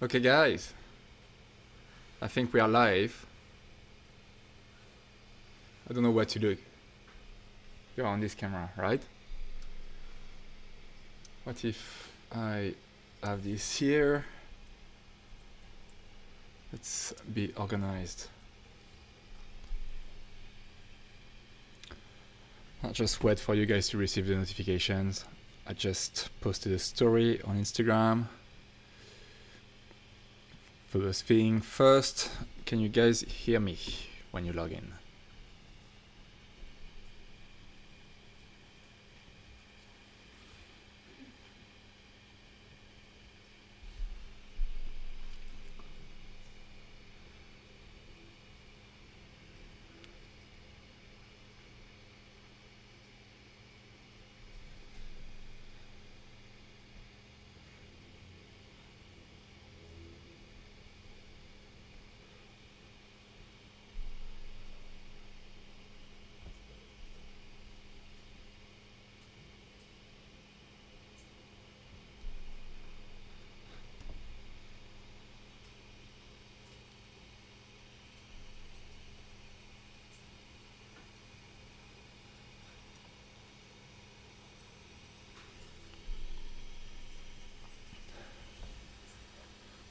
Okay guys, I think we are live. I don't know what to do. You're on this camera, right? What if I have this here? Let's be organized. I'll just wait for you guys to receive the notifications. I just posted a story on Instagram. First thing first, can you guys hear me when you log in?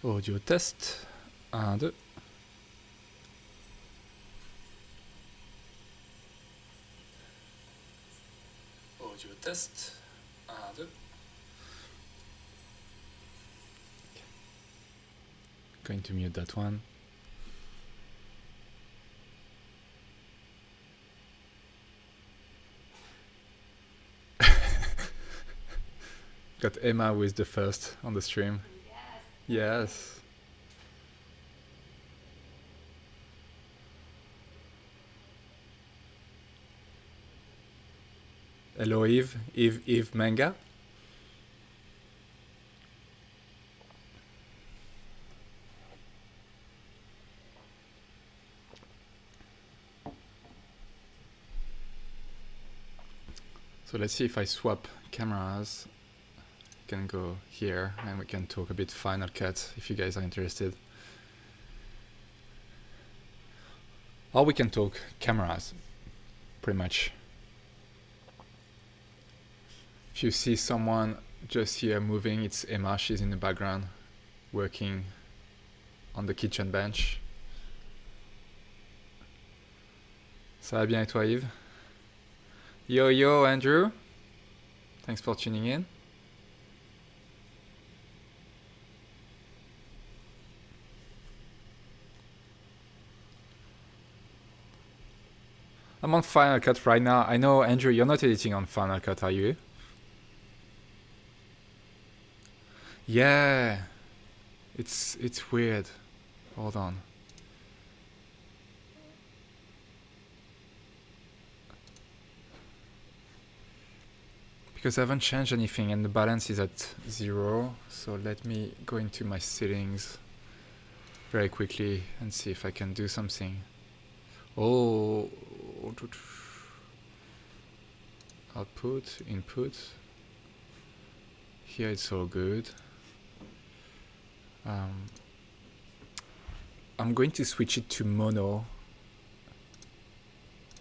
Audio test, 1, 2. Audio test, 1, 2. Going to mute that one. Got Emma with the first on the stream. Yes. Hello Eve Manga. So let's see if I swap cameras. You can go here and we can talk a bit Final Cut if you guys are interested. Or we can talk cameras, pretty much. If you see someone just here moving, it's Emma, she's in the background working on the kitchen bench. Ça va bien et toi Yves? Yo Andrew, thanks for tuning in. I'm on Final Cut right now. I know, Andrew, you're not editing on Final Cut, are you? Yeah. It's weird. Hold on. Because I haven't changed anything and the balance is at 0. So let me go into my settings very quickly and see if I can do something. Oh, output, input. Here it's all good. I'm going to switch it to mono.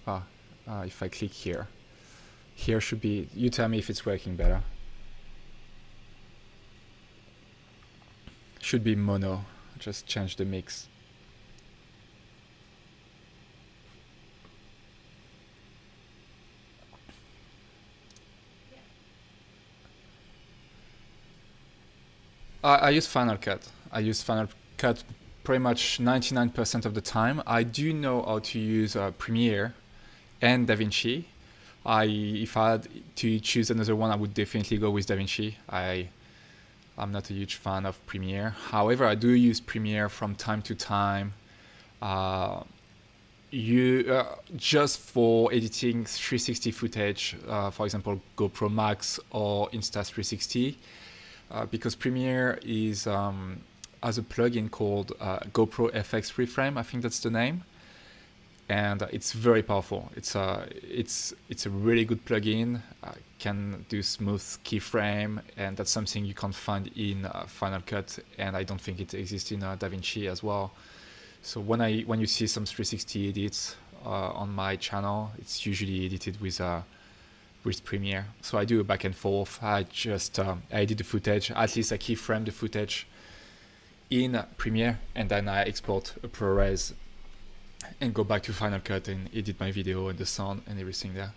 If I click here. Here should be, you tell me if it's working better. Should be mono. Just change the mix. I use Final Cut. I use Final Cut pretty much 99% of the time. I do know how to use Premiere and DaVinci. If I had to choose another one, I would definitely go with DaVinci. I'm not a huge fan of Premiere. However, I do use Premiere from time to time. Just for editing 360 footage, for example, GoPro Max or Insta360. Because Premiere is has a plugin called GoPro FX Reframe, I think that's the name. and it's very powerful. It's a really good plugin. Can do smooth keyframe, and that's something you can't find in Final Cut, and I don't think it exists in DaVinci as well. So when you see some 360 edits on my channel, it's usually edited with Premiere. So I do a back and forth. I just edit the footage. At least I keyframe the footage in Premiere, and then I export a ProRes and go back to Final Cut and edit my video and the sound and everything there.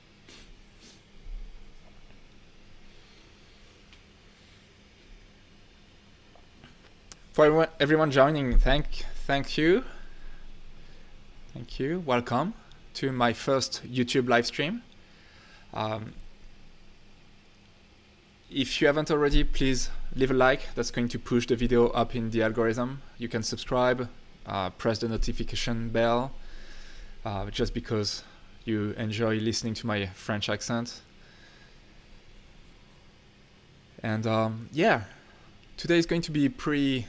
For everyone joining, thank you. Thank you. Welcome to my first YouTube live stream. If you haven't already, please leave a like. That's going to push the video up in the algorithm. You can subscribe, press the notification bell, just because you enjoy listening to my French accent. And yeah, today is going to be pretty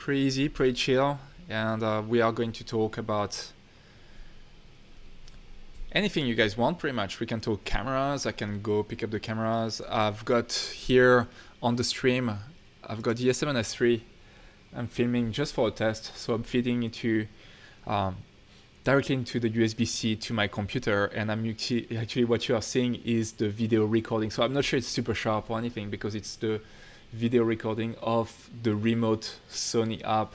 easy, pretty chill, and we are going to talk about anything you guys want, pretty much. We can talk cameras. I can go pick up the cameras. I've got here on the stream, I've got the S7S3. I'm filming just for a test, so I'm feeding into directly into the USB-C to my computer, and I'm actually what you are seeing is the video recording. So I'm not sure it's super sharp or anything, because it's the video recording of the remote Sony app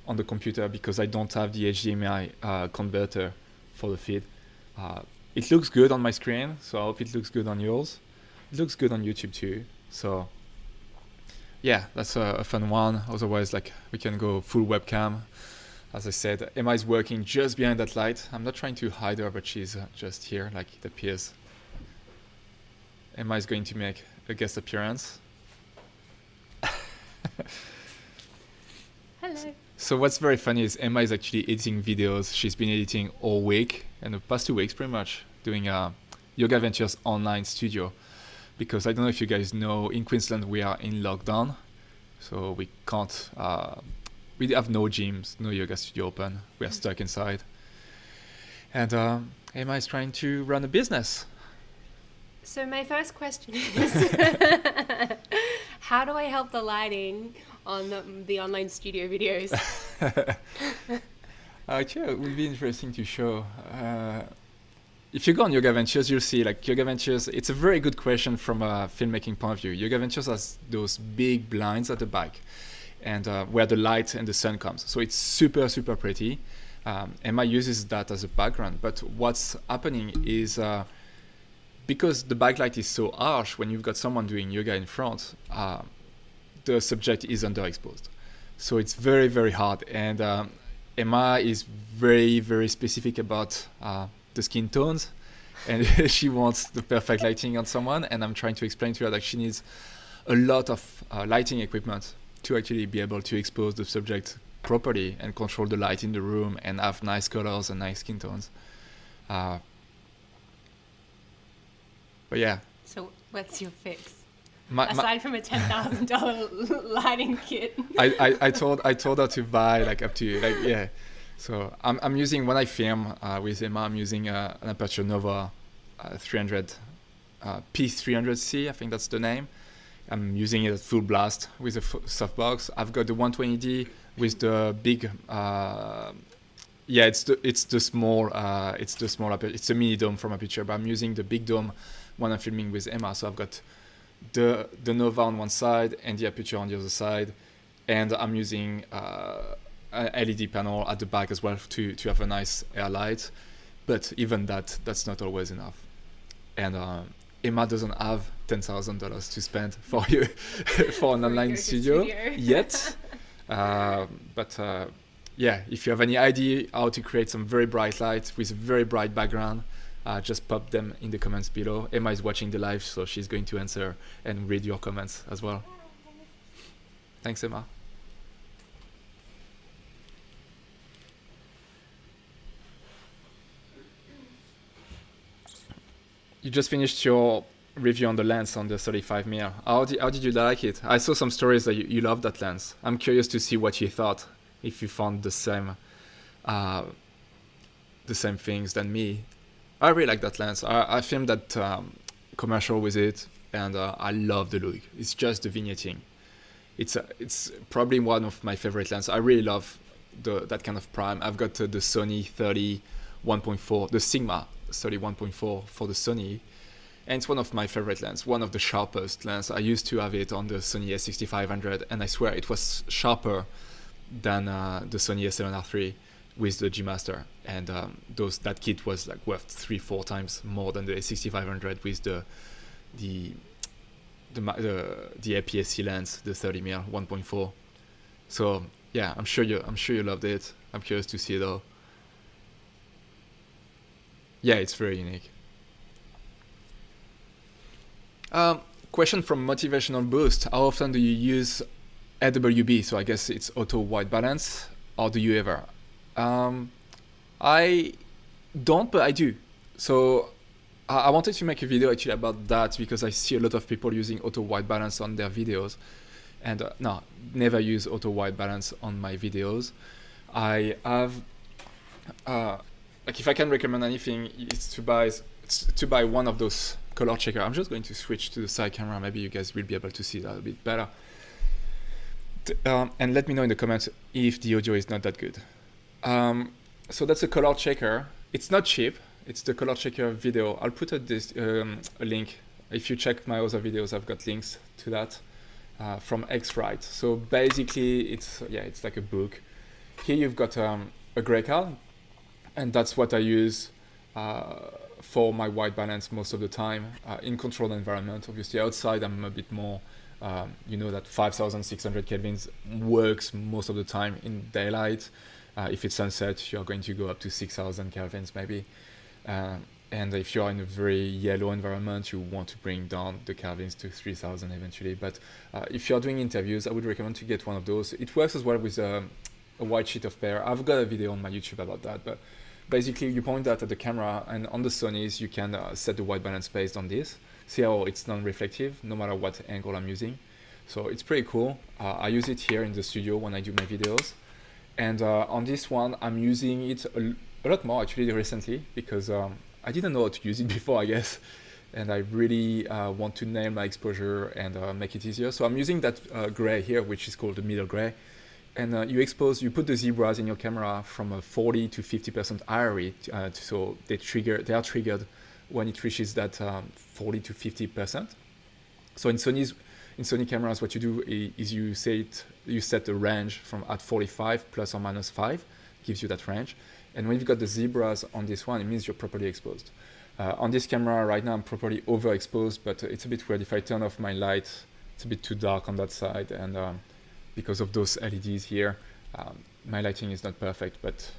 on the computer, because I don't have the HDMI converter for the feed. It looks good on my screen, so I hope it looks good on yours. It looks good on YouTube too. So yeah, that's a fun one. Otherwise, like, we can go full webcam. As I said, Emma is working just behind that light. I'm not trying to hide her, but she's just here, like it appears. Emma is going to make a guest appearance. Hello. So what's very funny is Emma is actually editing videos. She's been editing all week, and the past 2 weeks pretty much, doing Yoga Ventures online studio. Because I don't know if you guys know, in Queensland we are in lockdown, so we can't, we have no gyms, no yoga studio open. We are stuck inside. And Emma is trying to run a business. So my first question is, how do I help the lighting on the online studio videos? Actually, it would be interesting to show. If you go on Yoga Ventures, you'll see, like, Yoga Ventures, it's a very good question from a filmmaking point of view. Yoga Ventures has those big blinds at the back, and where the light and the sun comes. So it's super, super pretty. Emma uses that as a background, but what's happening is, because the backlight is so harsh, when you've got someone doing yoga in front, the subject is underexposed. So it's very, very hard. And Emma is very, very specific about the skin tones, and she wants the perfect lighting on someone. And I'm trying to explain to her that she needs a lot of lighting equipment to actually be able to expose the subject properly and control the light in the room and have nice colors and nice skin tones. But yeah. So what's your fix? Aside from a $10,000 lighting kit. I told her to buy like up to like, yeah. So I'm using, when I film with Emma, I'm using an Aperture Nova 300 P300C, I think that's the name. I'm using it at full blast with a softbox. I've got the 120D with the big it's the small Aperture. It's a mini dome from Aperture, but I'm using the big dome when I'm filming with Emma. So I've got the Nova on one side and the Aperture on the other side, and I'm using an LED panel at the back as well to have a nice air light. But even that's not always enough. And Emma doesn't have $10,000 to spend for you for an online studio yet. But yeah, if you have any idea how to create some very bright lights with a very bright background, just pop them in the comments below. Emma is watching the live, so she's going to answer and read your comments as well. Thanks, Emma. You just finished your review on the lens on the 35mm. How did you like it? I saw some stories that you loved that lens. I'm curious to see what you thought, if you found the same the same things than me. I really like that lens. I filmed that commercial with it, and I love the look. It's just the vignetting. It's probably one of my favorite lenses. I really love that kind of prime. I've got the Sony 31.4, the Sigma 31.4 for the Sony, and it's one of my favorite lenses, one of the sharpest lenses. I used to have it on the Sony a6500, and I swear it was sharper than the Sony a7R3 with the G Master, and that kit was like worth 3-4 times more than the a6500 with the APS-C lens, the 30mm 1.4. So yeah, I'm sure you loved it. I'm curious to see though. Yeah, it's very unique. Question from Motivational Boost: how often do you use AWB? So I guess it's auto white balance, or do you ever? I don't, but I do. So I wanted to make a video actually about that because I see a lot of people using auto white balance on their videos, and no, never use auto white balance on my videos. I have like, if I can recommend anything, it's to buy one of those color checker. I'm just going to switch to the side camera. Maybe you guys will be able to see that a bit better. And let me know in the comments if the audio is not that good. So that's a color checker. It's not cheap. It's the color checker video. I'll put a link. If you check my other videos, I've got links to that from X-Rite. So basically, it's like a book. Here you've got a gray card, and that's what I use for my white balance most of the time in controlled environment. Obviously, outside I'm a bit more. That 5,600 kelvins works most of the time in daylight. If it's sunset, you're going to go up to 6,000 kelvins maybe. And if you're in a very yellow environment, you want to bring down the kelvins to 3,000 eventually. But if you're doing interviews, I would recommend to get one of those. It works as well with a white sheet of paper. I've got a video on my YouTube about that. But basically, you point that at the camera, and on the Sonys, you can set the white balance based on this. See how it's non-reflective, no matter what angle I'm using. So it's pretty cool. I use it here in the studio when I do my videos. And on this one, I'm using it a lot more actually recently, because I didn't know how to use it before, I guess. And I really want to nail my exposure and make it easier. So I'm using that gray here, which is called the middle gray. And you put the zebras in your camera from a 40 to 50% IRE, so they are triggered when it reaches that 40 to 50%. So in Sony cameras, what you do is you set the range from at 45 plus or minus 5, gives you that range. And when you've got the zebras on this one, it means you're properly exposed. On this camera right now, I'm properly overexposed, but it's a bit weird. If I turn off my light, it's a bit too dark on that side, and because of those LEDs here, my lighting is not perfect, but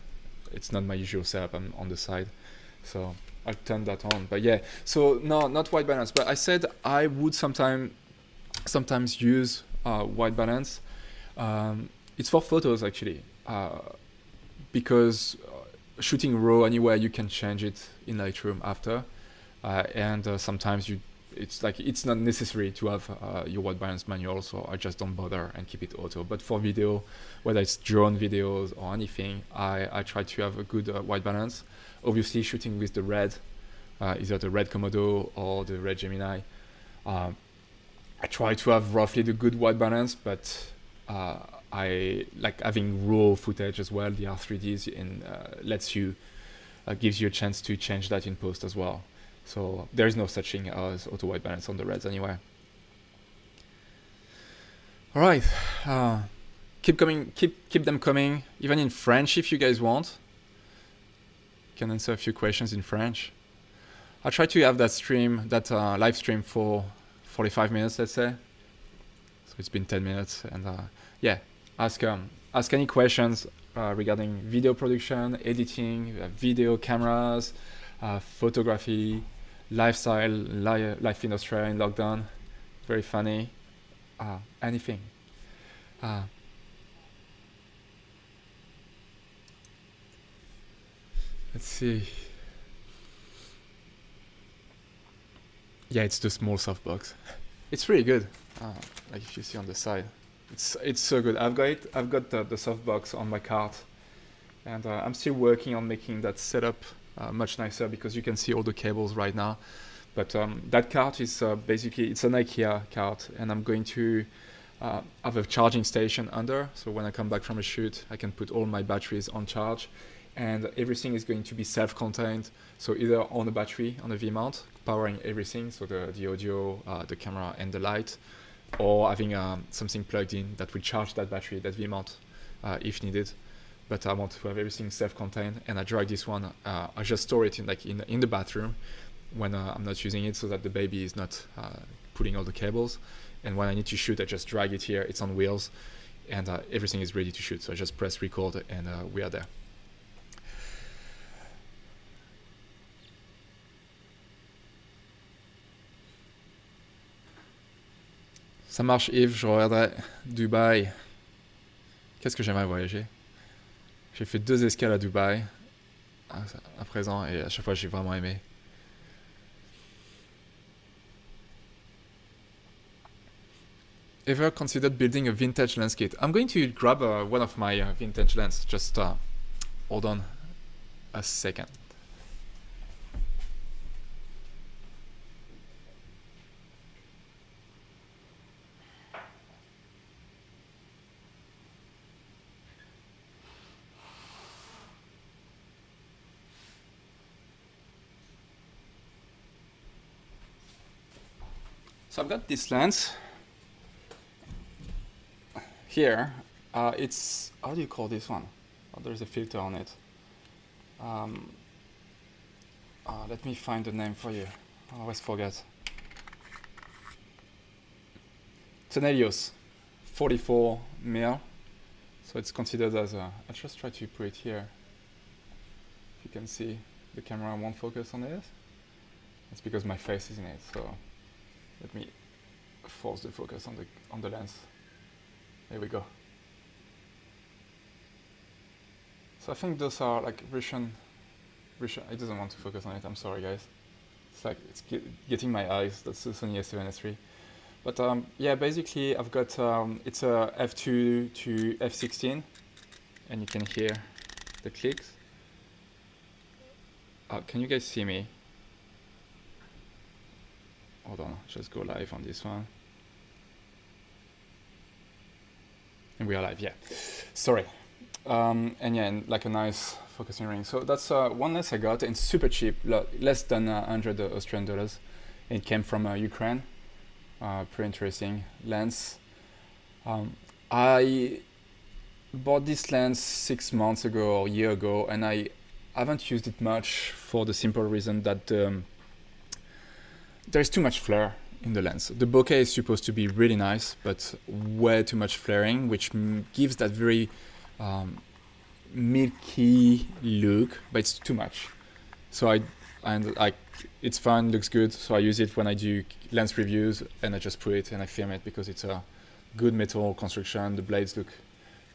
it's not my usual setup. I'm on the side, so I'll turn that on. But yeah, so no, not white balance, but I said I would sometimes use white balance. It's for photos actually, because shooting RAW anywhere, you can change it in Lightroom after, and sometimes it's not necessary to have your white balance manual, so I just don't bother and keep it auto. But for video, whether it's drone videos or anything, I try to have a good white balance. Obviously, shooting with the red, either the red Komodo or the red Gemini, I try to have roughly the good white balance, but I like having raw footage as well. The R3Ds gives you a chance to change that in post as well. So there is no such thing as auto white balance on the reds anyway. All right, keep them coming, even in French if you guys want. Can answer a few questions in French. I try to have that live stream for 45 minutes, let's say. So it's been 10 minutes, and yeah, ask any questions regarding video production, editing, video cameras, photography, lifestyle, life in Australia in lockdown, very funny, anything. Let's see. Yeah, it's the small softbox. It's really good. Like if you see on the side, it's so good. I've got the softbox on my cart, And I'm still working on making that setup much nicer because you can see all the cables right now. But that cart is basically, it's an IKEA cart, and I'm going to have a charging station under. So when I come back from a shoot, I can put all my batteries on charge, and everything is going to be self-contained. So either on a battery, on a V-mount, powering everything, so the audio, the camera, and the light, or having something plugged in that will charge that battery, that V-mount, if needed. But I want to have everything self-contained, and I drag this one. I just store it in the bathroom when I'm not using it, so that the baby is not pulling all the cables. And when I need to shoot, I just drag it here. It's on wheels, and everything is ready to shoot. So I just press record, and we are there. Ça marche, Yves. Je regarderai Dubaï. Qu'est-ce que j'aimerais voyager? J'ai fait 2 escales à Dubaï à présent, et à chaque fois j'ai vraiment aimé. Ever considered building a vintage lens kit? I'm going to grab one of my vintage lens. Just hold on a second. So I've got this lens here. It's, how do you call this one? Oh, there's a filter on it. Let me find the name for you. I always forget. It's an Helios 44 mil. So it's considered as a, I'll just try to put it here. If you can see, the camera won't focus on this. It's because my face is in it. So let me force the focus on the lens. There we go. So I think those are like Russian. It doesn't want to focus on it. I'm sorry, guys. It's like it's getting my eyes. That's the Sony A7S III. But yeah, basically I've got it's a f2 to f16, and you can hear the clicks. Can you guys see me? Hold on, just go live on this one. And we are live, yeah. Sorry. And yeah, and like a nice focusing ring. So that's one lens I got, and super cheap, less than 100 Australian dollars. It came from Ukraine. Pretty interesting lens. I bought this lens 6 months ago or a year ago, and I haven't used it much for the simple reason that there's too much flare in the lens. The bokeh is supposed to be really nice, but way too much flaring, which gives that very milky look, but it's too much. So it's fun, looks good, so I use it when I do lens reviews, and I just put it and I film it because it's a good metal construction. The blades look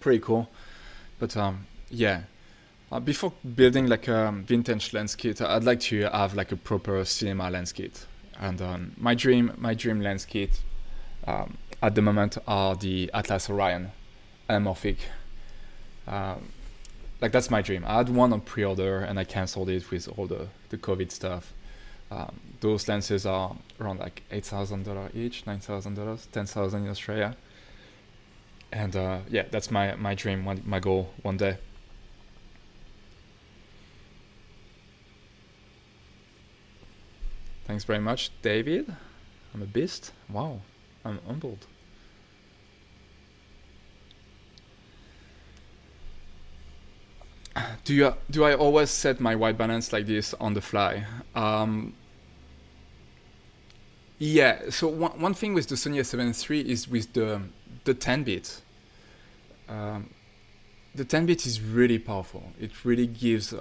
pretty cool. But yeah, before building like a vintage lens kit, I'd like to have like a proper cinema lens kit. And my dream lens kit at the moment are the Atlas Orion anamorphic. Like that's my dream. I had one on pre-order and I cancelled it with all the COVID stuff. Those lenses are around like $8,000 each, $9,000, $10,000 in Australia. And yeah, that's my dream, my goal one day. Thanks very much, David. I'm a beast. Wow, I'm humbled. Do I always set my white balance like this on the fly? Yeah. So one thing with the Sony A7 III is with the 10-bit. The 10-bit is really powerful. It really gives.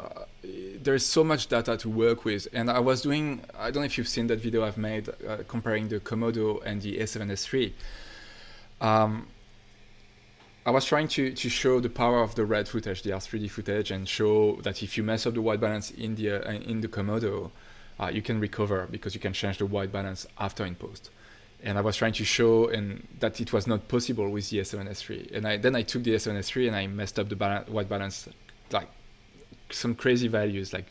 There's so much data to work with, and I was doing. I don't know if you've seen that video I've made comparing the Komodo and the A7S III. I was trying to show the power of the red footage, the R3D footage, and show that if you mess up the white balance in the Komodo, you can recover because you can change the white balance after in post. And I was trying to show that it was not possible with the A7S III. And then I took the A7S III and I messed up the white balance like some crazy values, like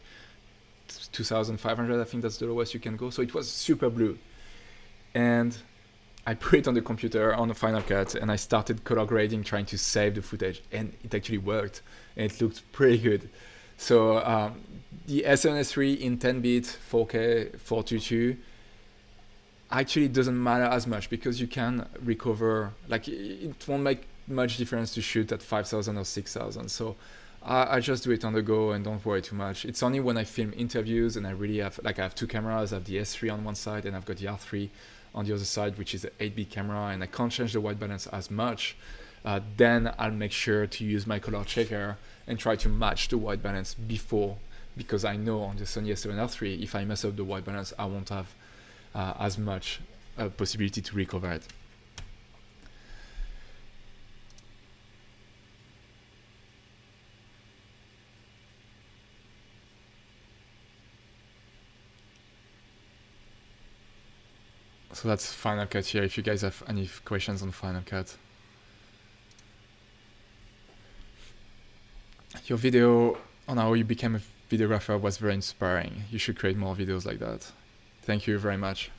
2,500, I think that's the lowest you can go. So it was super blue. And I put it on the computer on the Final Cut, and I started color grading, trying to save the footage, and it actually worked, and it looked pretty good. So the S7S3 in 10-bit 4K 422 actually doesn't matter as much, because you can recover, like it won't make much difference to shoot at 5,000 or 6,000. So I just do it on the go and don't worry too much. It's only when I film interviews and I really have, like I have two cameras, I have the S3 on one side and I've got the R3 on the other side, which is an 8-bit camera, and I can't change the white balance as much, then I'll make sure to use my color checker and try to match the white balance before, because I know on the Sony A7R3, if I mess up the white balance, I won't have as much possibility to recover it. So that's Final Cut here, if you guys have any questions on Final Cut. Your video on how you became a videographer was very inspiring. You should create more videos like that. Thank you very much.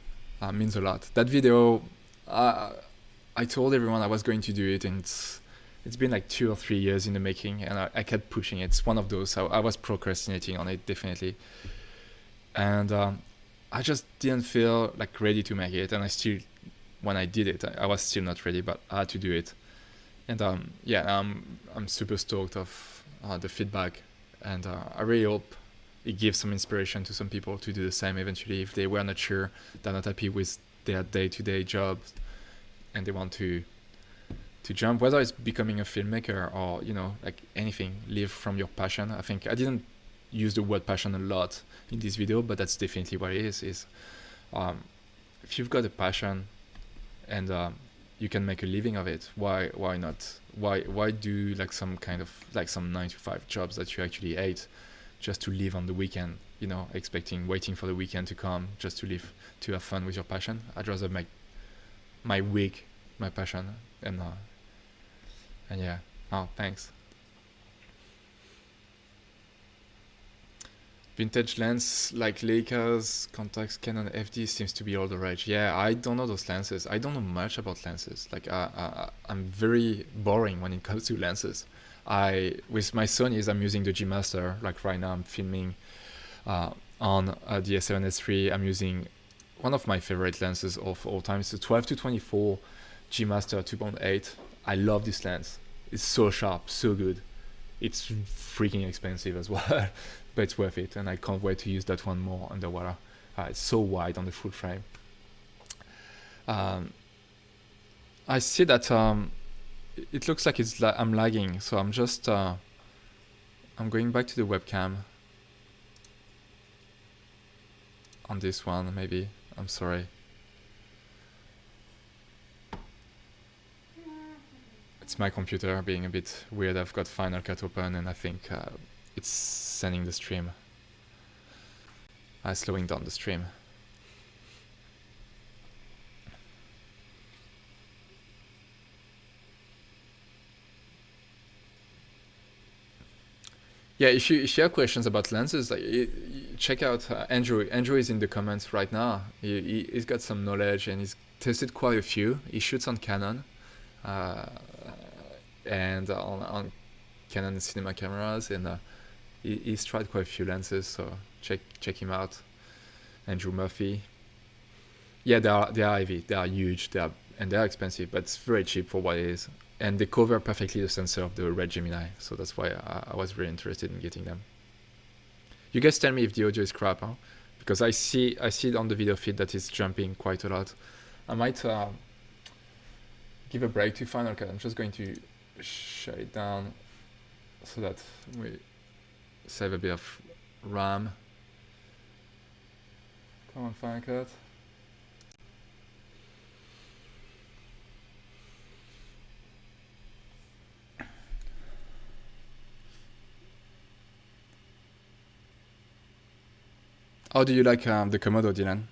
Means a lot. That video, I told everyone I was going to do it, and it's been like 2 or 3 years in the making, and I kept pushing it. It's one of those. I was procrastinating on it, definitely. And I just didn't feel like ready to make it, and I still, when I did it, I was still not ready, but I had to do it. And yeah, I'm super stoked of the feedback, and I really hope it gives some inspiration to some people to do the same eventually, if they were not sure, they're not happy with their day-to-day jobs, and they want to jump, whether it's becoming a filmmaker or, you know, like anything, live from your passion. I think I didn't use the word passion a lot in this video, but that's definitely what it is if you've got a passion and you can make a living of it, why not? Why do like some kind of like some 9-to-5 jobs that you actually hate just to live on the weekend, you know, waiting for the weekend to come just to live, to have fun with your passion? I'd rather make my week my passion. And yeah. Oh, thanks. Vintage lens like Leicas, Contax, Canon FD seems to be all the rage. Yeah, I don't know those lenses. I don't know much about lenses. Like I'm very boring when it comes to lenses. With my Sonys, I'm using the G Master. Like right now, I'm filming on the A7S3. I'm using one of my favorite lenses of all time. It's the 12-24 G Master 2.8. I love this lens. It's so sharp, so good. It's freaking expensive as well, but it's worth it, and I can't wait to use that one more underwater. It's so wide on the full frame. I see that it looks like I'm lagging, so I'm just I'm going back to the webcam on this one, maybe. I'm sorry. It's my computer being a bit weird. I've got Final Cut open, and I think it's sending the stream. Slowing down the stream. Yeah, if you have questions about lenses, check out Andrew. Andrew is in the comments right now. He's got some knowledge, and he's tested quite a few. He shoots on Canon. And on Canon cinema cameras, and he's tried quite a few lenses, so check him out. Andrew Murphy. Yeah, they are heavy, they are huge, they are expensive, but it's very cheap for what it is, and they cover perfectly the sensor of the Red Gemini, so that's why I was very interested in getting them. You guys tell me if the audio is crap, huh? Because I see it on the video feed that it's jumping quite a lot. I might give a break to Final Cut. I'm just going to shut it down so that we save a bit of RAM. Come on, Final Cut. How do you like the Komodo, Dylan?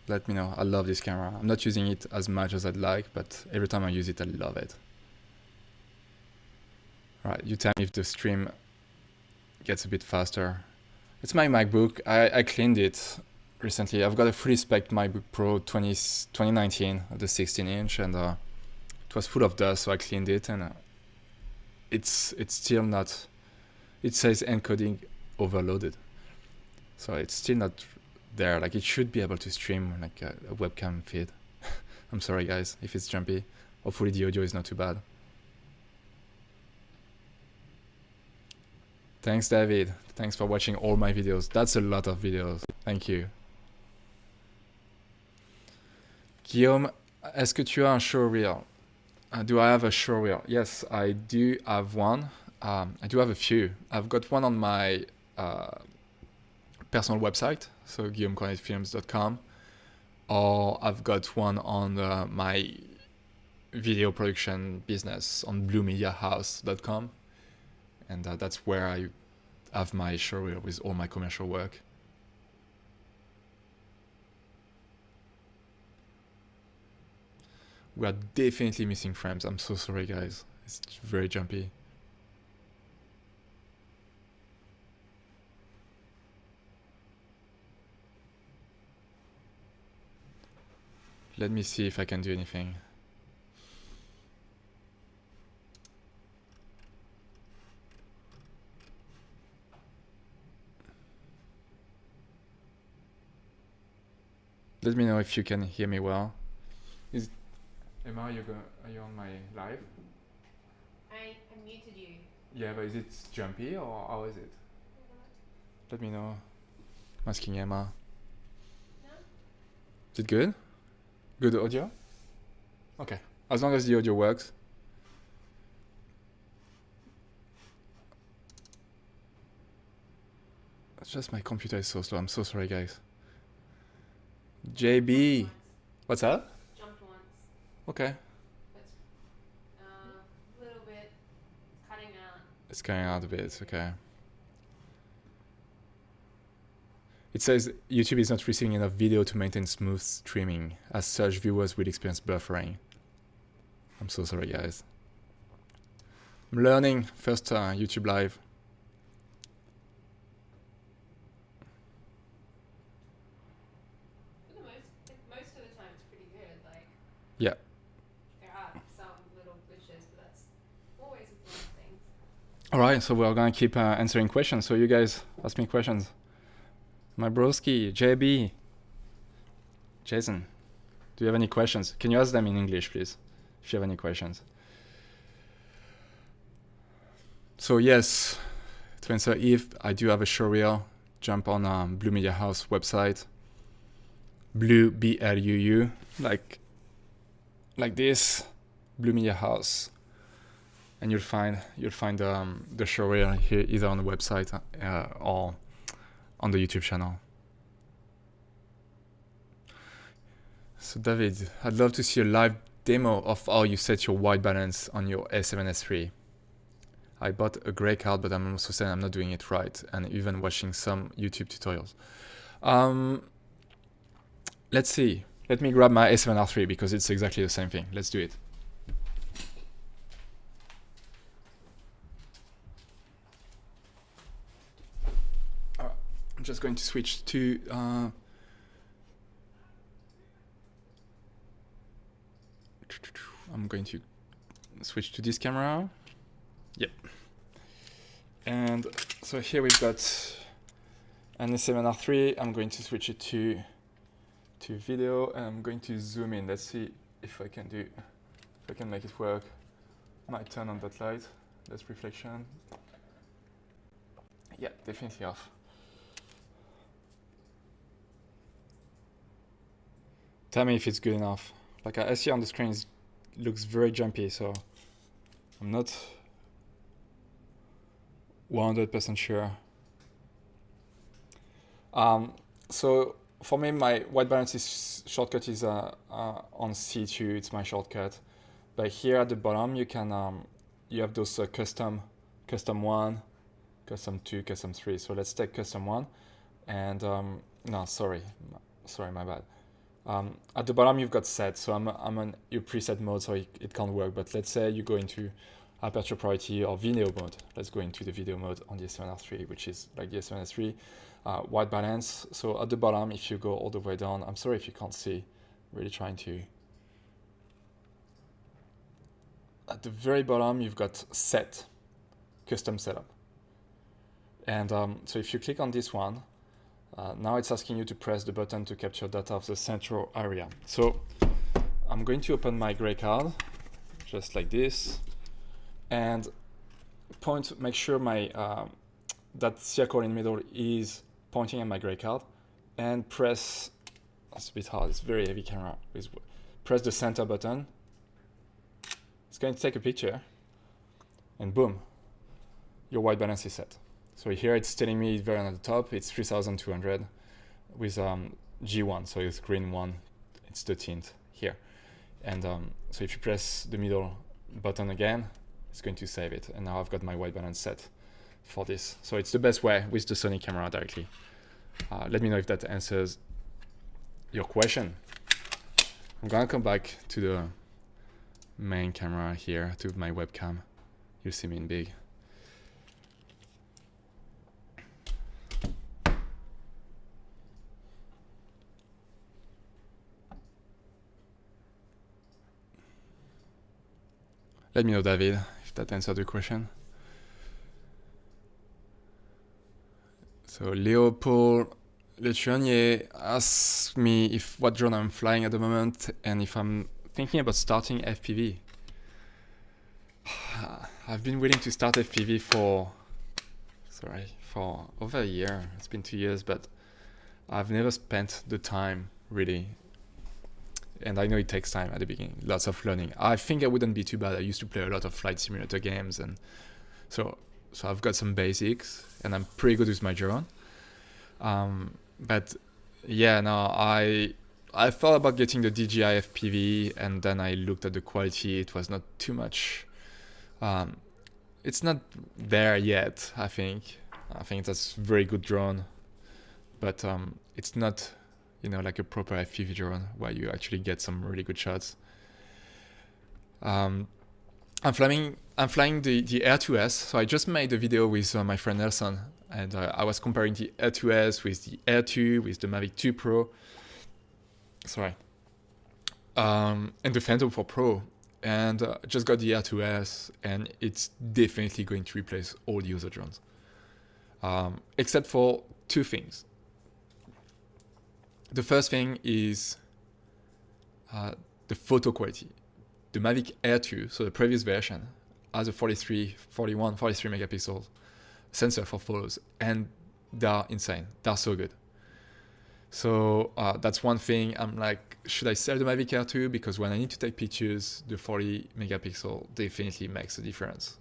Let me know. I love this camera. I'm not using it as much as I'd like, but every time I use it, I love it. Alright, you tell me if the stream gets a bit faster. It's my MacBook. I cleaned it recently. I've got a fully spec MacBook Pro 2019, the 16-inch, and it was full of dust, so I cleaned it, and it's still not. It says encoding overloaded, so it's still not there. Like, it should be able to stream like a webcam feed. I'm sorry guys if it's jumpy. Hopefully the audio is not too bad. Thanks David. Thanks for watching all my videos. That's a lot of videos. Thank you. Guillaume, est-ce que tu as un showreel? Do I have a showreel? Yes, I do have one. I do have a few. I've got one on my personal website, so guillaumecornetfilms.com, or I've got one on my video production business on bluemediahouse.com, and that's where I have my showreel with all my commercial work. We are definitely missing frames. I'm so sorry guys, it's very jumpy. Let me see if I can do anything. Let me know if you can hear me well. Emma, are you on my live? I muted you. Yeah, but is it jumpy or how is it? Let me know. I'm asking Emma. No? Is it good? Good audio? Okay. As long as the audio works. It's just my computer is so slow. I'm so sorry, guys. JB. What's that? Jumped once. Okay. But a little bit. It's cutting out. It's going out a bit. It's okay. It says YouTube is not receiving enough video to maintain smooth streaming. As such, viewers will experience buffering. I'm so sorry, guys. I'm learning. First YouTube live. For the most of the time it's pretty good. Like, Yeah. there are some little glitches, but that's always with these things. All right, so we're gonna keep answering questions. So you guys ask me questions. My broski, JB, Jason, do you have any questions? Can you ask them in English, please, if you have any questions? So yes, to answer if I do have a showreel, jump on Blue Media House website. Blue, BLUU, like this, Blue Media House, and you'll find the showreel here either on the website or on the YouTube channel. So David, I'd love to see a live demo of how you set your white balance on your A7S III. I bought a gray card, but I'm also saying I'm not doing it right, and even watching some YouTube tutorials. Let's see. Let me grab my A7R III because it's exactly the same thing. Let's do it. I'm just going to switch to I'm going to switch to this camera. Yep. And so here we've got an A7R III. I'm going to switch it to video, and I'm going to zoom in. Let's see if I can make it work. Might turn on that light. That's reflection. Yeah, definitely off. Tell me if it's good enough. Like I see on the screen, it looks very jumpy, so I'm not 100% sure. So for me, my white balance shortcut is on C2. It's my shortcut. But here at the bottom, you can you have those custom 1, custom 2, custom 3. So let's take custom 1, and no, sorry, my bad. At the bottom you've got set, so I'm on your preset mode, so it can't work. But let's say you go into aperture priority or video mode. Let's go into the video mode on the A7R3, which is like the A7R3. White balance. So at the bottom, if you go all the way down, I'm sorry if you can't see, really trying to. At the very bottom, you've got set, custom setup. And so if you click on this one, now it's asking you to press the button to capture data of the central area. So I'm going to open my gray card, just like this, and make sure my that circle in the middle is pointing at my gray card, and press, that's a bit hard, it's a very heavy camera, press the center button. It's going to take a picture, and boom, your white balance is set. So here it's telling me very on the top, it's 3200 with G1, so it's green one, it's the tint here. And so if you press the middle button again, it's going to save it. And now I've got my white balance set for this. So it's the best way with the Sony camera directly. Let me know if that answers your question. I'm gonna come back to the main camera here, to my webcam. You'll see me in big. Let me know, David, if that answered the question. So Leopold Letronier asked me what drone I'm flying at the moment and if I'm thinking about starting FPV. I've been willing to start FPV for over a year. It's been 2 years, but I've never spent the time really. And I know it takes time at the beginning, lots of learning. I think I wouldn't be too bad. I used to play a lot of flight simulator games, and so I've got some basics, and I'm pretty good with my drone. But yeah, no, I thought about getting the DJI FPV, and then I looked at the quality. It was not too much. It's not there yet. I think that's a very good drone, but it's not, like a proper FPV drone where you actually get some really good shots. I'm flying the Air 2S. So I just made a video with my friend Nelson, and I was comparing the Air 2S with the Air 2, with the Mavic 2 Pro. And the Phantom 4 Pro. And just got the Air 2S, and it's definitely going to replace all the other drones. Except for two things. The first thing is the photo quality. The Mavic Air 2, so the previous version, has a 43 megapixel sensor for photos, and they're insane. They're so good. So that's one thing. I'm like, should I sell the Mavic Air 2? Because when I need to take pictures, the 40 megapixel definitely makes a difference.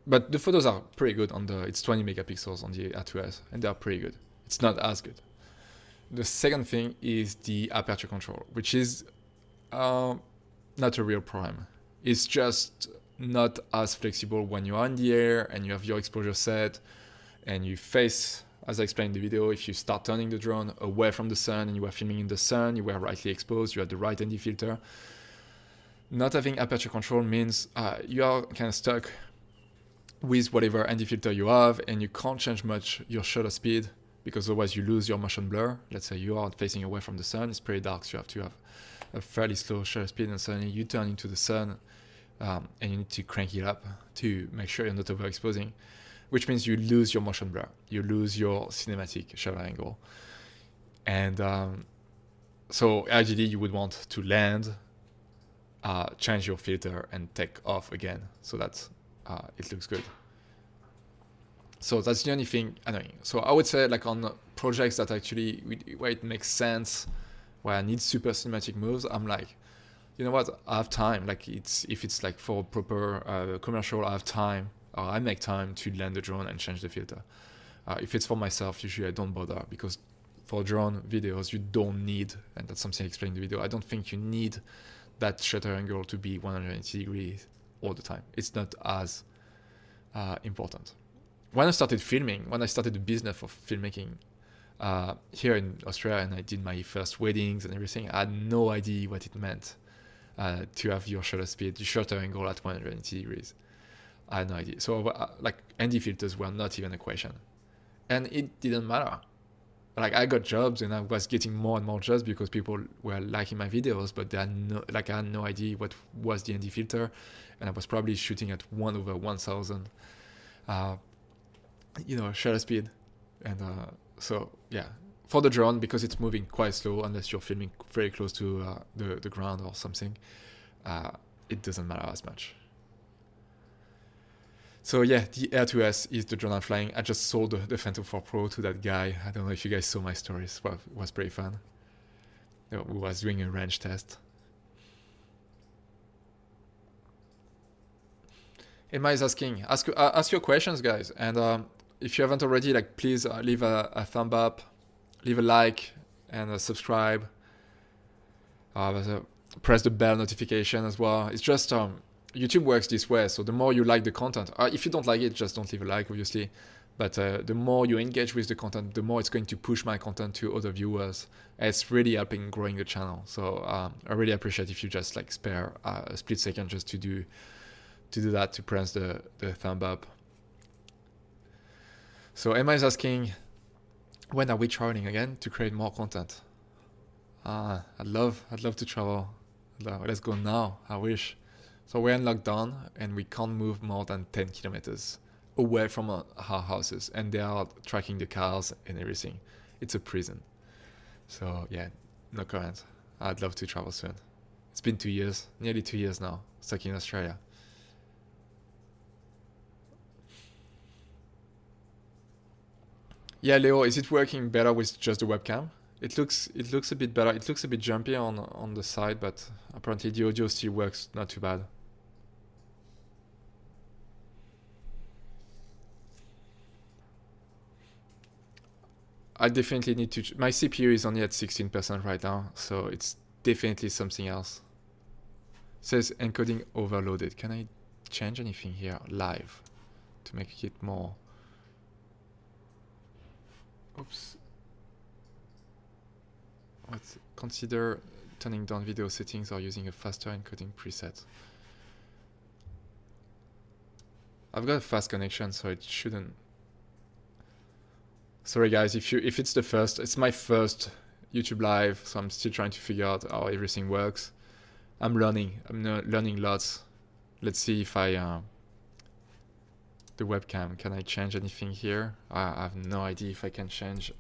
But the photos are pretty good it's 20 megapixels on the Air 2S, and they're pretty good. It's not as good. The second thing is the aperture control, which is not a real problem. It's just not as flexible when you are in the air and you have your exposure set and you face, as I explained in the video, if you start turning the drone away from the sun and you are filming in the sun, you were rightly exposed, you had the right ND filter. Not having aperture control means you are kind of stuck with whatever ND filter you have, and you can't change much your shutter speed because otherwise you lose your motion blur. Let's say you are facing away from the sun, it's pretty dark, so you have to have a fairly slow shutter speed, and suddenly you turn into the sun, and you need to crank it up to make sure you're not overexposing, which means you lose your motion blur, you lose your cinematic shutter angle. And so ideally you would want to land, change your filter, and take off again so that it looks good. So that's the only thing annoying. So I would say, like, on projects that actually where it makes sense, where I need super cinematic moves, I'm like, you know what, I have time. Like, if it's like for proper commercial, I have time, or I make time to land the drone and change the filter. If it's for myself, usually I don't bother, because for drone videos you don't need, and that's something I explained in the video, I don't think you need that shutter angle to be 180 degrees all the time. It's not as important. When I started filming, when I started the business of filmmaking here in Australia, and I did my first weddings and everything, I had no idea what it meant. to have your shutter speed, your shutter angle at 180 degrees. I had no idea. So like ND filters were not even a question, and it didn't matter. Like I got jobs and I was getting more and more jobs because people were liking my videos, but they had I had no idea what was the ND filter, and I was probably shooting at 1/1000, shutter speed, and so yeah, for the drone, because it's moving quite slow unless you're filming very close to the ground or something, it doesn't matter as much. So yeah, the Air 2S is the drone I'm flying. I just sold the Phantom 4 Pro to that guy. I don't know if you guys saw my stories. Well, it was pretty fun. We was doing a range test. Emma is asking, ask your questions, guys. And if you haven't already, like, please leave a thumb up, leave a like, and subscribe. Press the bell notification as well. It's just YouTube works this way, so the more you like the content, if you don't like it, just don't leave a like, obviously, but the more you engage with the content, the more it's going to push my content to other viewers. It's really helping growing the channel, so I really appreciate if you just like spare a split second just to do that, to press the thumb up. So Emma is asking, when are we traveling again to create more content? I'd love to travel. Let's go now, I wish. So we're in lockdown and we can't move more than 10 kilometers away from our houses, and they are tracking the cars and everything. It's a prison. So yeah, no comment. I'd love to travel soon. It's been 2 years, nearly 2 years now, stuck in Australia. Yeah, Leo, is it working better with just the webcam? It looks a bit better. It looks a bit jumpy on the side, but apparently the audio still works not too bad. I definitely need to. My CPU is only at 16% right now, so it's definitely something else. It says encoding overloaded. Can I change anything here live to make it more? Oops. Consider turning down video settings or using a faster encoding preset. I've got a fast connection, so it shouldn't. Sorry guys, if it's the first, it's my first YouTube live, so I'm still trying to figure out how everything works. I'm learning lots. Let's see if the webcam, can I change anything here? I have no idea if I can change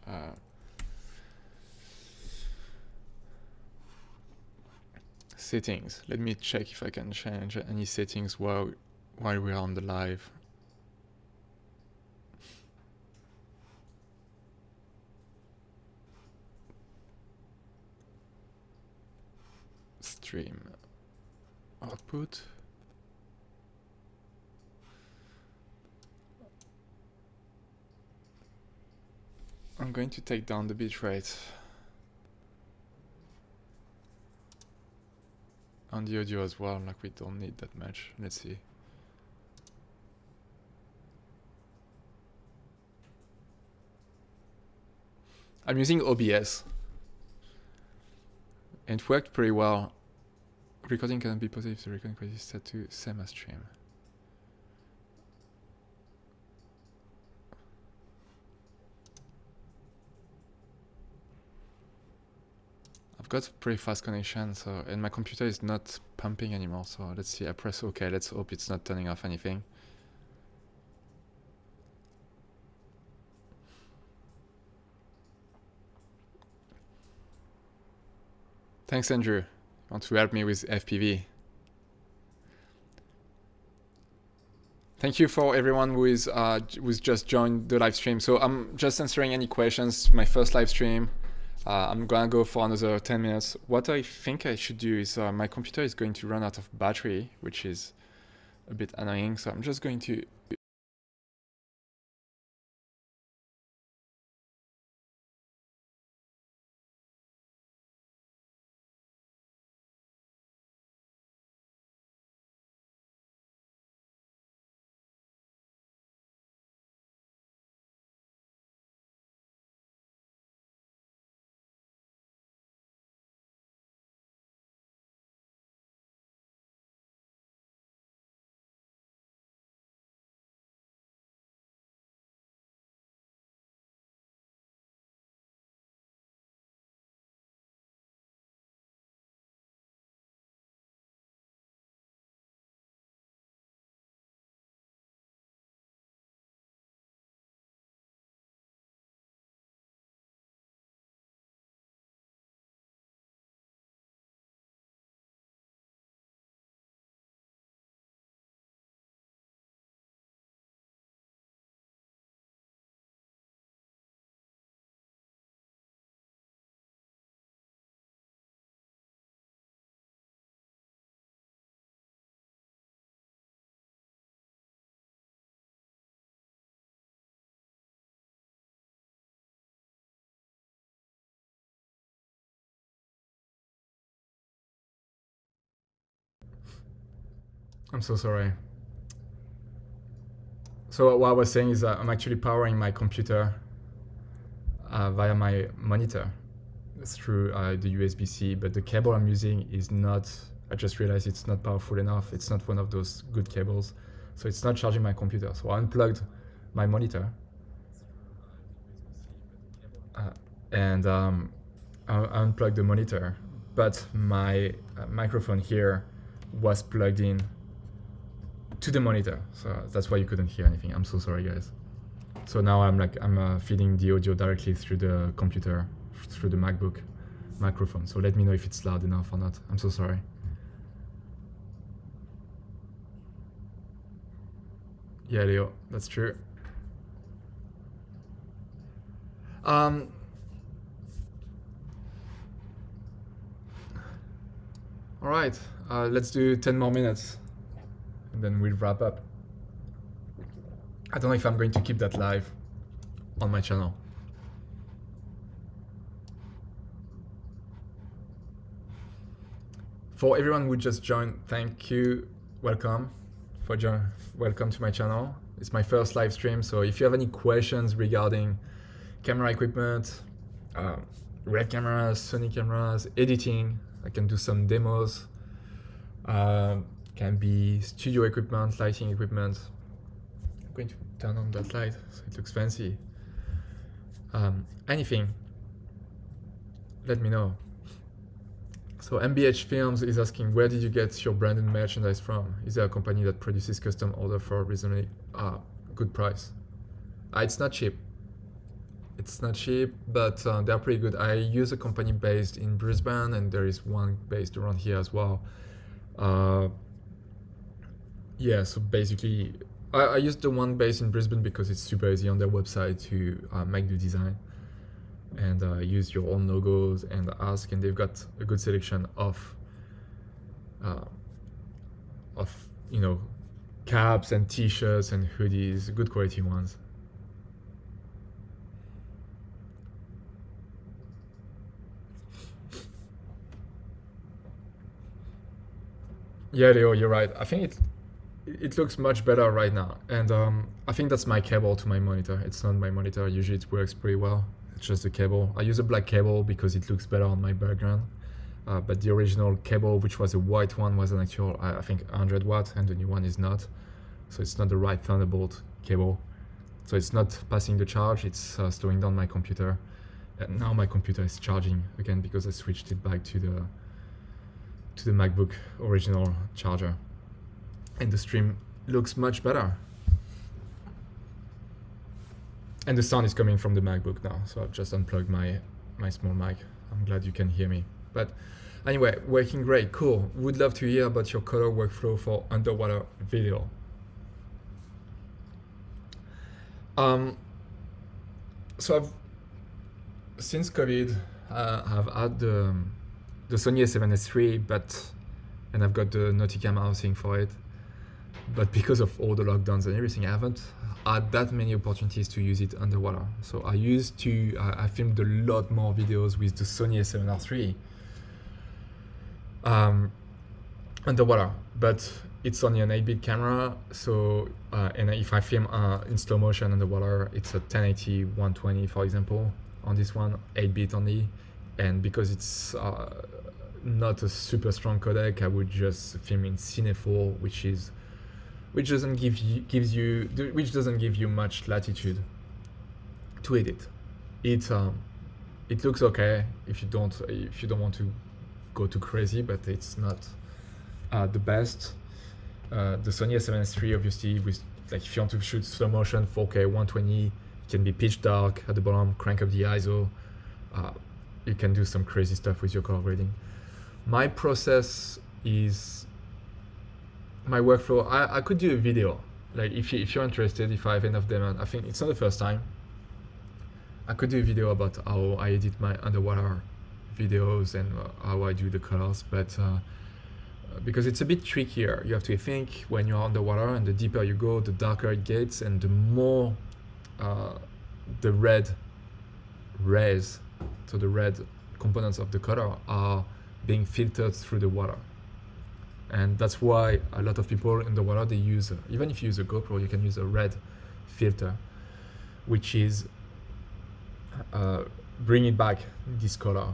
settings. Let me check if I can change any settings while we're on the live. Stream output. I'm going to take down the bitrate on the audio as well, like we don't need that much. Let's see. I'm using OBS, and it worked pretty well. Recording can be positive, the recording quality is set to same as stream. I've got pretty fast connection, so, and my computer is not pumping anymore, so let's see. I press OK. Let's hope it's not turning off anything. Thanks, Andrew. You want to help me with FPV? Thank you for everyone who's just joined the live stream. So I'm just answering any questions. My first live stream. I'm gonna go for another 10 minutes. What I think I should do is my computer is going to run out of battery, which is a bit annoying. So I'm just going to I'm so sorry. So what I was saying is that I'm actually powering my computer via my monitor through the USB-C, but the cable I'm using is not, I just realized it's not powerful enough. It's not one of those good cables. So it's not charging my computer. So I unplugged my monitor and I unplugged the monitor, but my microphone here was plugged in to the monitor. So that's why you couldn't hear anything. I'm so sorry, guys. So now I'm feeding the audio directly through the computer, through the MacBook microphone. So let me know if it's loud enough or not. I'm so sorry. Yeah, Leo, that's true. All right, let's do 10 more minutes and then we'll wrap up. I don't know if I'm going to keep that live on my channel. For everyone who just joined, thank you, welcome to my channel. It's my first live stream, so if you have any questions regarding camera equipment, Red cameras, Sony cameras, editing, I can do some demos, can be studio equipment, lighting equipment. I'm going to turn on that light so it looks fancy. Anything, let me know. So MBH Films is asking, where did you get your branded merchandise from? Is there a company that produces custom order for a reasonably good price? It's not cheap. It's not cheap, but they're pretty good. I use a company based in Brisbane, and there is one based around here as well. Yeah, so basically, I use the one based in Brisbane because it's super easy on their website to make the design and use your own logos and ask, and they've got a good selection of caps and t-shirts and hoodies, good quality ones. Yeah, Leo, you're right. I think it looks much better right now, and I think that's my cable to my monitor. It's not my monitor. Usually it works pretty well. It's just the cable. I use a black cable because it looks better on my background, but the original cable, which was a white one, was an actual, I think, 100 watt, and the new one is not. So it's not the right Thunderbolt cable. So it's not passing the charge. It's slowing down my computer, and now my computer is charging again because I switched it back to the MacBook original charger, and the stream looks much better, and the sound is coming from the MacBook now. So I've just unplugged my small mic. I'm glad you can hear me. But anyway, working great, cool. Would love to hear about your color workflow for underwater video. So I've, since COVID, I've had the Sony A7S III, and I've got the Nauticam housing for it. But because of all the lockdowns and everything, I haven't had that many opportunities to use it underwater. So I filmed a lot more videos with the Sony A7R III underwater, but it's only an 8-bit camera. So, and if I film in slow motion underwater, it's a 1080 120, for example, on this one, 8-bit only. And because it's not a super strong codec, I would just film in Cine 4, which doesn't give you much latitude to edit. It looks okay if you don't want to go too crazy, but it's not the best. The Sony A7S III, obviously, with if you want to shoot slow motion 4K 120, it can be pitch dark at the bottom, crank up the ISO. You can do some crazy stuff with your color grading. My process is my workflow. I could do a video, like if you're interested, if I have enough demand. I think it's not the first time. I could do a video about how I edit my underwater videos and how I do the colors, but because it's a bit trickier, you have to think when you're underwater, and the deeper you go, the darker it gets, and the more the red rays, so the red components of the color, are being filtered through the water. and that's why a lot of people in the water, they use, even if you use a GoPro, you can use a red filter, which is bringing back this color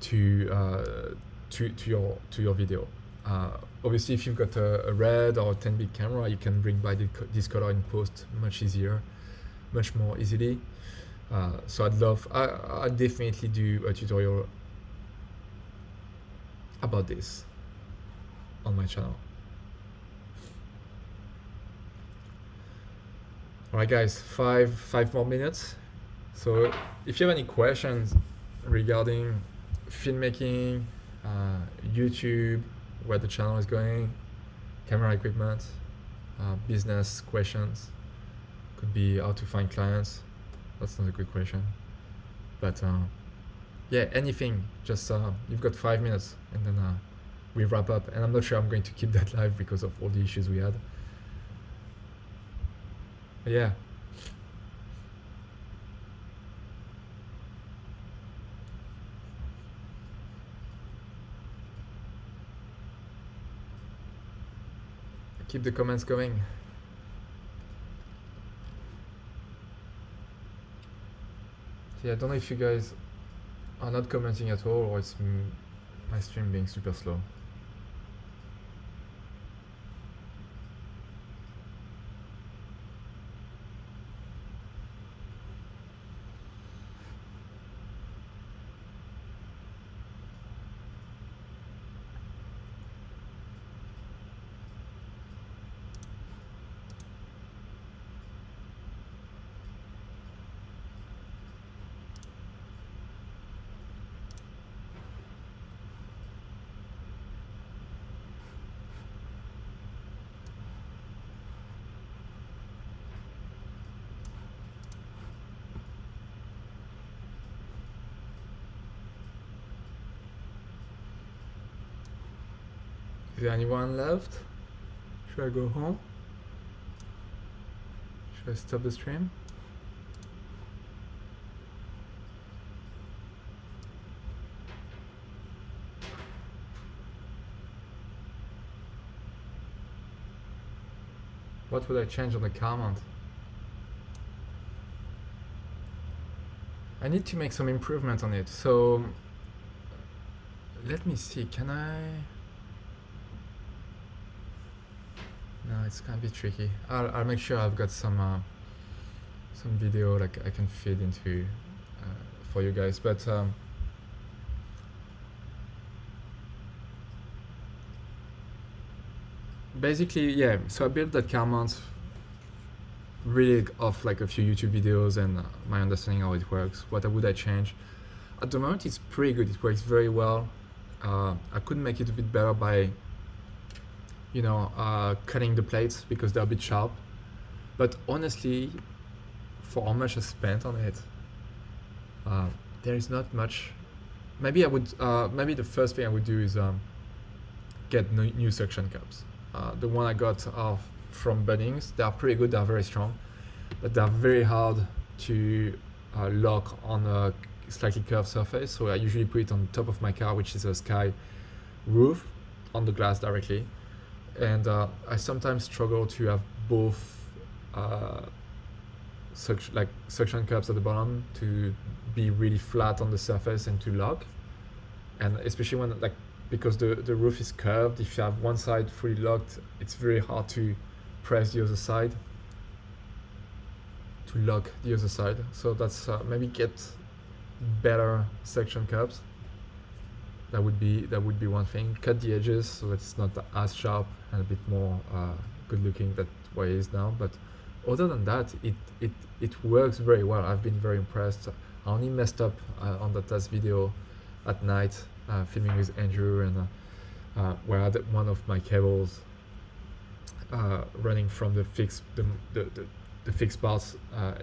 to your video. Obviously, if you've got a red or 10 bit camera, you can bring back this color in post much easier, much more easily. So I'd definitely do a tutorial about this on my channel. All right, guys, five more minutes. So if you have any questions regarding filmmaking, YouTube, where the channel is going, camera equipment, business questions, could be how to find clients. That's not a good question, but yeah, anything. Just you've got 5 minutes, and then we wrap up. And I'm not sure I'm going to keep that live because of all the issues we had. But yeah. Keep the comments going. Yeah, I don't know if you guys are not commenting at all, or it's my stream being super slow. Is there anyone left? Should I go home? Should I stop the stream? What would I change on the comment? I need to make some improvement on it. So let me see, can I? No, it's gonna be tricky. I'll make sure I've got some video like I can feed into for you guys. But basically, yeah. So I built that car mount really off like a few YouTube videos and my understanding how it works. What would I change? At the moment, it's pretty good. It works very well. I could make it a bit better by cutting the plates because they're a bit sharp. But honestly, for how much I spent on it, there is not much. Maybe I would. Maybe the first thing I would do is get new suction cups. The one I got from Bunnings, they are pretty good. They are very strong, but they are very hard to lock on a slightly curved surface. So I usually put it on top of my car, which is a Sky roof, on the glass directly. And I sometimes struggle to have both suction cups at the bottom to be really flat on the surface and to lock. And especially when because the roof is curved, if you have one side fully locked, it's very hard to press the other side to lock the other side. So that's maybe get better suction cups. That would be one thing. Cut the edges so it's not as sharp and a bit more good looking. That's what it is now. But other than that, it works very well. I've been very impressed. I only messed up on that last video at night, filming with Andrew, and where I had one of my cables running from the fixed parts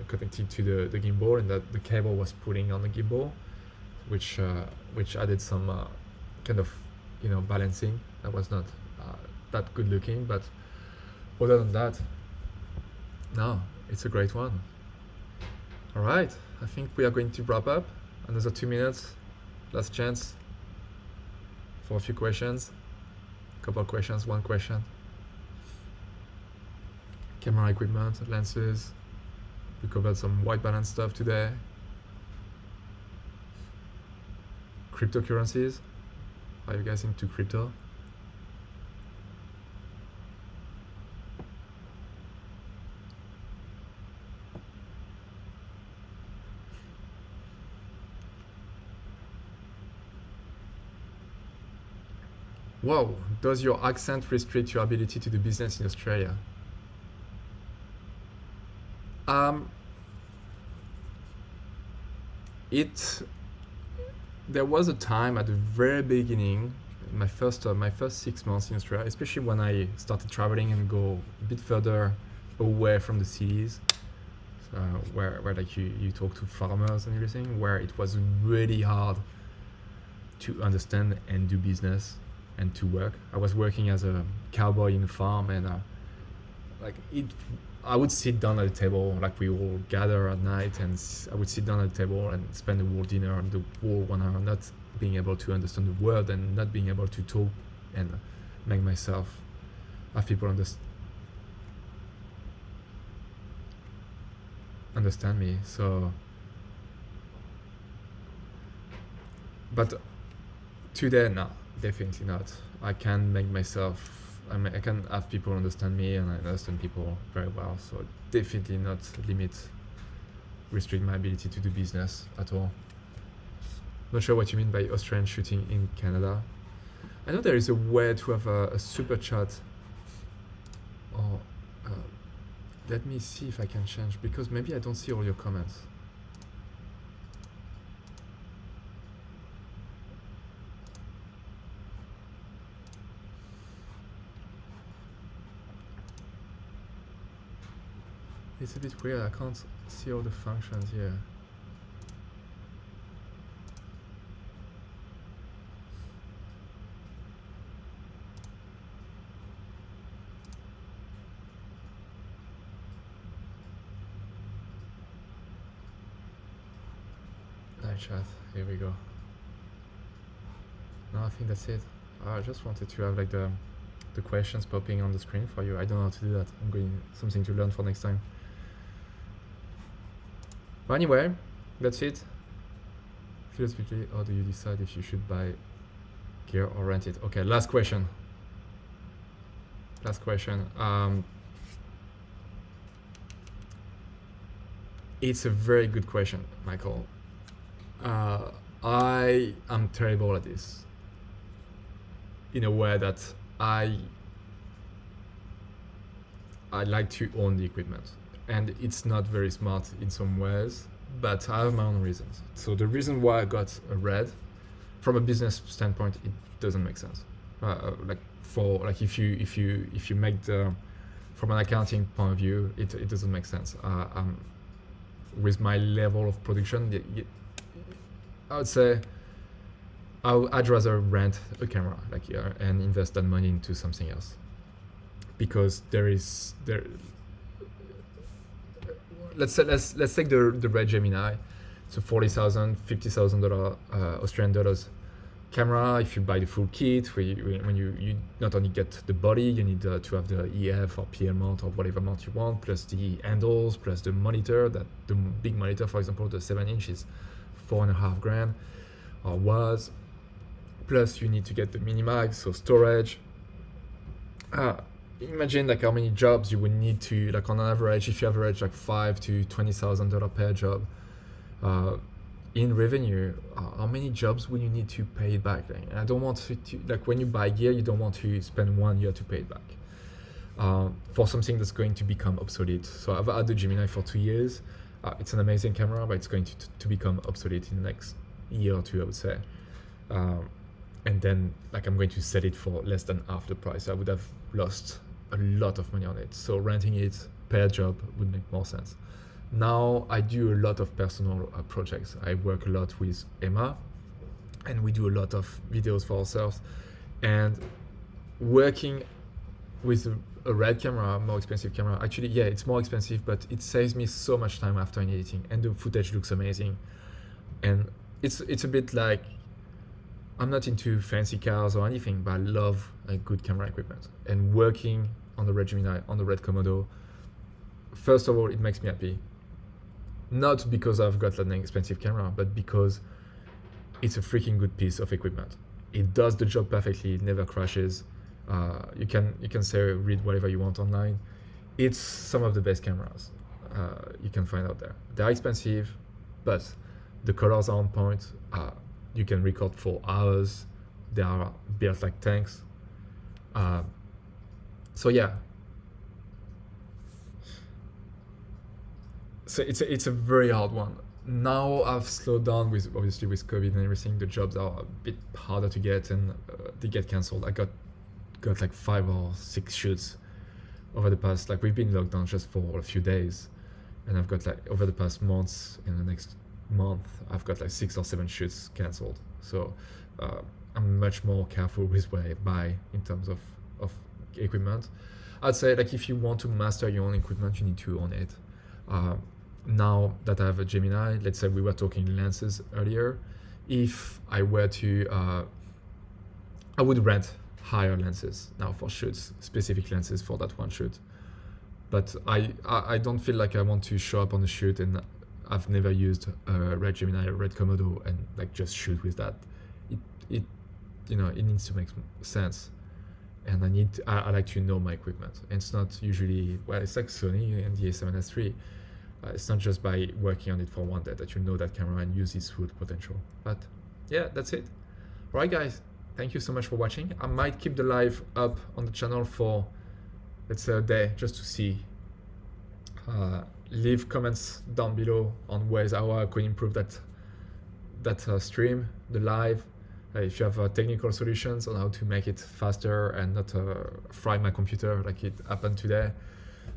connected to the gimbal, and that the cable was pulling on the gimbal, which added some kind of balancing. That was not that good looking, but other than that, no, it's a great one. All right, I think we are going to wrap up. Another 2 minutes, last chance for a few questions. couple of questions. One question. Camera equipment, lenses. We covered some white balance stuff today. Cryptocurrencies. Are you guys into crypto? Wow, does your accent restrict your ability to do business in Australia? There was a time at the very beginning, my first 6 months in Australia, especially when I started traveling and go a bit further away from the cities, where like you talk to farmers and everything, where it was really hard to understand and do business and to work. I was working as a cowboy in a farm, and I would sit down at a table, like we all gather at night, and I would sit down at a table and spend the whole dinner and the whole 1 hour not being able to understand the word and not being able to talk and make myself have people understand me. So, but today, no, definitely not. I can make myself. I can have people understand me, and I understand people very well. So definitely not restrict my ability to do business at all. Not sure what you mean by Australian shooting in Canada. I know there is a way to have a super chat. Or let me see if I can change, because maybe I don't see all your comments. It's a bit weird, I can't see all the functions here. Live chat, here we go. No, I think that's it. I just wanted to have like the questions popping on the screen for you. I don't know how to do that. I'm going something to learn for next time. But anyway, that's it. Philosophically, how do you decide if you should buy gear or rent it? Okay, last question. It's a very good question, Michael. I am terrible at this, in a way that I like to own the equipment. And it's not very smart in some ways, but I have my own reasons. So the reason why I got a Red, from a business standpoint, it doesn't make sense. If you make from an accounting point of view, it doesn't make sense. With my level of production, I would say I'd rather rent a camera and invest that money into something else, because let's take the Red Gemini. It's a $40,000, $50,000 Australian dollars camera. If you buy the full kit, when you not only get the body, you need to have the EF or PL mount or whatever mount you want, plus the handles, plus the monitor. That the big monitor, for example, the 7-inch is $4,500 or was. Plus you need to get the mini mag, so storage. Imagine how many jobs you would need to, on an average, if you average $5,000 to $20,000 per job in revenue, how many jobs would you need to pay it back? And I don't want to when you buy gear, you don't want to spend 1 year to pay it back for something that's going to become obsolete. So I've had the Gemini for 2 years. It's an amazing camera, but it's going to become obsolete in the next year or two, I would say. And then I'm going to sell it for less than half the price. I would have lost a lot of money on it. So renting it per job would make more sense. Now I do a lot of personal projects. I work a lot with Emma, and we do a lot of videos for ourselves. And working with a Red camera, more expensive camera, actually, yeah, it's more expensive, but it saves me so much time after editing, and the footage looks amazing. And it's a bit like I'm not into fancy cars or anything, but I love good camera equipment. And working on the Red Gemini, on the Red Komodo, first of all, it makes me happy. Not because I've got an expensive camera, but because it's a freaking good piece of equipment. It does the job perfectly. It never crashes. You can say, read whatever you want online. It's some of the best cameras you can find out there. They're expensive, but the colors are on point. You can record for hours. They are built like tanks. So yeah. So it's a very hard one. Now I've slowed down with obviously with COVID and everything. The jobs are a bit harder to get and they get cancelled. I got like 5 or 6 shoots over the past, like we've been locked down just for a few days, and I've got like over the past months, in the next month I've got like 6 or 7 shoots cancelled. So I'm much more careful with what I buy in terms of equipment. I'd say like if you want to master your own equipment, you need to own it. Now that I have a Gemini, let's say we were talking lenses earlier, if I were to I would rent higher lenses now for shoots, specific lenses for that one shoot. But I don't feel like I want to show up on a shoot and I've never used a Red Gemini or Red Komodo and like just shoot with that. It needs to make sense, and I like to know my equipment. And it's not usually, well, it's like Sony and the A7S III. It's not just by working on it for one day that you know that camera and use its full potential. But yeah, that's it. All right, guys. Thank you so much for watching. I might keep the live up on the channel for, let's say, a day just to see. Leave comments down below on ways how I could improve that stream, the live. If you have technical solutions on how to make it faster and not fry my computer like it happened today.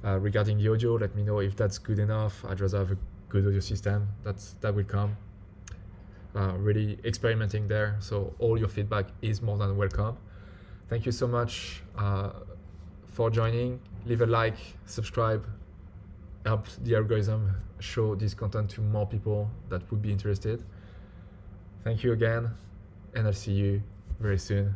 Regarding the audio, let me know if that's good enough. I'd rather have a good audio system. That will come. Really experimenting there, so all your feedback is more than welcome. Thank you so much for joining. Leave a like, subscribe, help the algorithm show this content to more people that would be interested. Thank you again, and I'll see you very soon.